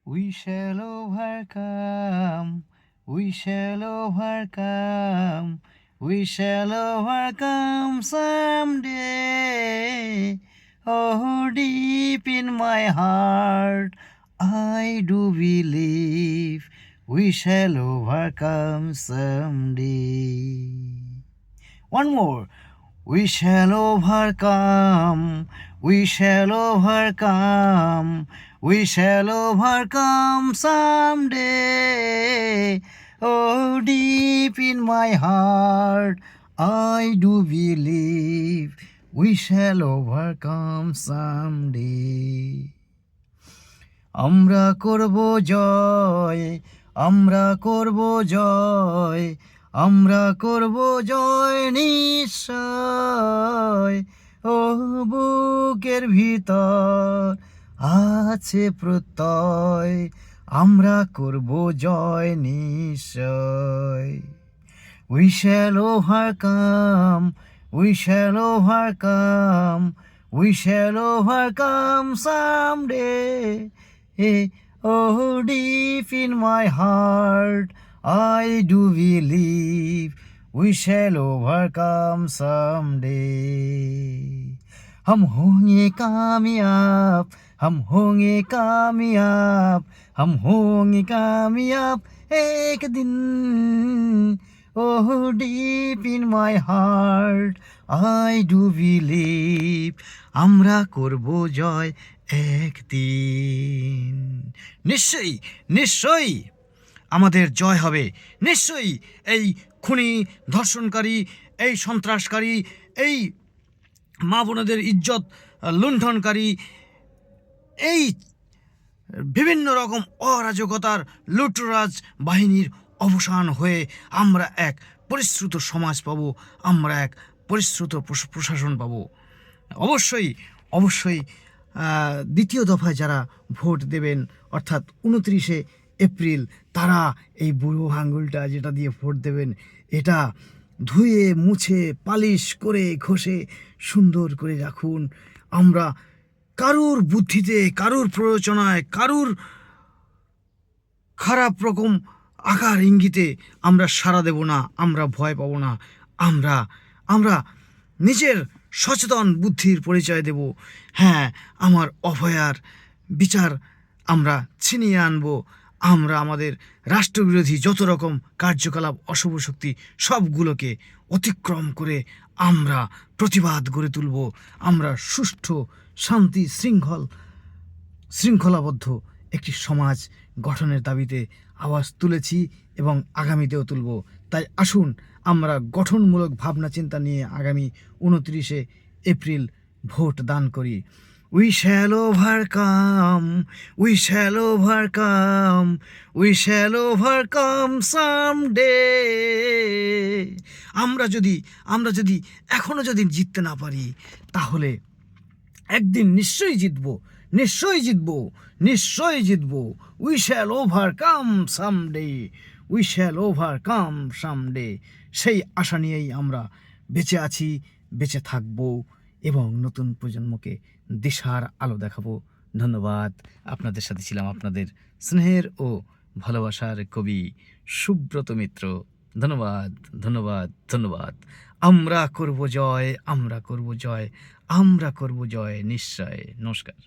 We shall overcome. We shall overcome. We shall overcome someday. Oh, deep in my heart, I do believe we shall overcome someday. One more. We shall overcome, we shall overcome, we shall overcome someday. Oh, deep in my heart, I do believe we shall overcome someday. আমরা করব জয়, আমরা করব জয়, আমরা করব জয় নিশ্চয়। ও বুকের ভিতর আছে প্রত্যয়, আমরা করব জয় নিশ্চয়। We shall overcome, we shall overcome, we shall overcome someday. Oh, deep in my heart, I do believe we shall overcome someday. हम होंगे कामयाब, हम होंगे कामयाब, हम होंगे कामयाब एक दिन। Oh, deep in my heart, I do believe আমরা করব জয় একদিন। নিশ্চয়ই নিশ্চয়ই আমাদের জয় হবে, নিশ্চয়ই এই খুনি, ধর্ষণকারী, এই সন্ত্রাসকারী, এই মা বোনদের ইজ্জত লুণ্ঠনকারী, এই বিভিন্ন রকম অরাজকতার লুটরাজ বাহিনীর অবসান হয়ে আমরা এক পরিশ্রুত সমাজ পাব, আমরা এক পরিশ্রুত প্রশাসন পাব। অবশ্যই অবশ্যই দ্বিতীয় দফায় যারা ভোট দেবেন, অর্থাৎ 29শে এপ্রিল, তারা এই বুড়ো আঙুলটা যেটা দিয়ে ভোট দেবেন, এটা ধুয়ে মুছে পালিশ করে ঘষে সুন্দর করে রাখুন। আমরা কারুর বুদ্ধিতে, কারুর প্ররোচনায়, কারুর খারাপ রকম আকার ইঙ্গিতে আমরা সাড়া দেব না, আমরা ভয় পাব না। আমরা নিজের সচেতন বুদ্ধির পরিচয় দেব। হ্যাঁ, আমার অভয়ার বিচার আমরা ছিনিয়ে আনব। আমরা আমাদের রাষ্ট্রবিরোধী যত রকম কার্যকলাপ, অশুভ শক্তি সবগুলোকে অতিক্রম করে আমরা প্রতিবাদ গড়ে তুলব। আমরা সুষ্ঠু, শান্তি, শৃঙ্খলাবদ্ধ একটি সমাজ গঠনের দাবিতে আওয়াজ তুলেছি এবং আগামীতেও তুলব। তাই আসুন আমরা গঠনমূলক ভাবনা চিন্তা নিয়ে আগামী 29শে এপ্রিল ভোট দান করি। We shall overcome, we shall overcome, we shall overcome someday. আমরা যদি এখনো যদি জিততে না পারি, তাহলে একদিন নিশ্চয়ই জিতবো, নিশ্চয়ই জিতবো, নিশ্চয়ই জিতবো। We shall overcome someday, we shall overcome someday. সেই আশা নিয়েই আমরা বেঁচে আছি, বেঁচে থাকবো এবং নতুন প্রজন্মকে দিশার আলো দেখাবো। ধন্যবাদ। আপনাদের সাথে ছিলাম আপনাদের স্নেহের ও ভালোবাসার কবি সুব্রত মিত্র। ধন্যবাদ, ধন্যবাদ, ধন্যবাদ। আমরা করব জয়, আমরা করব জয়, আমরা করব জয় নিশ্চয়। নমস্কার।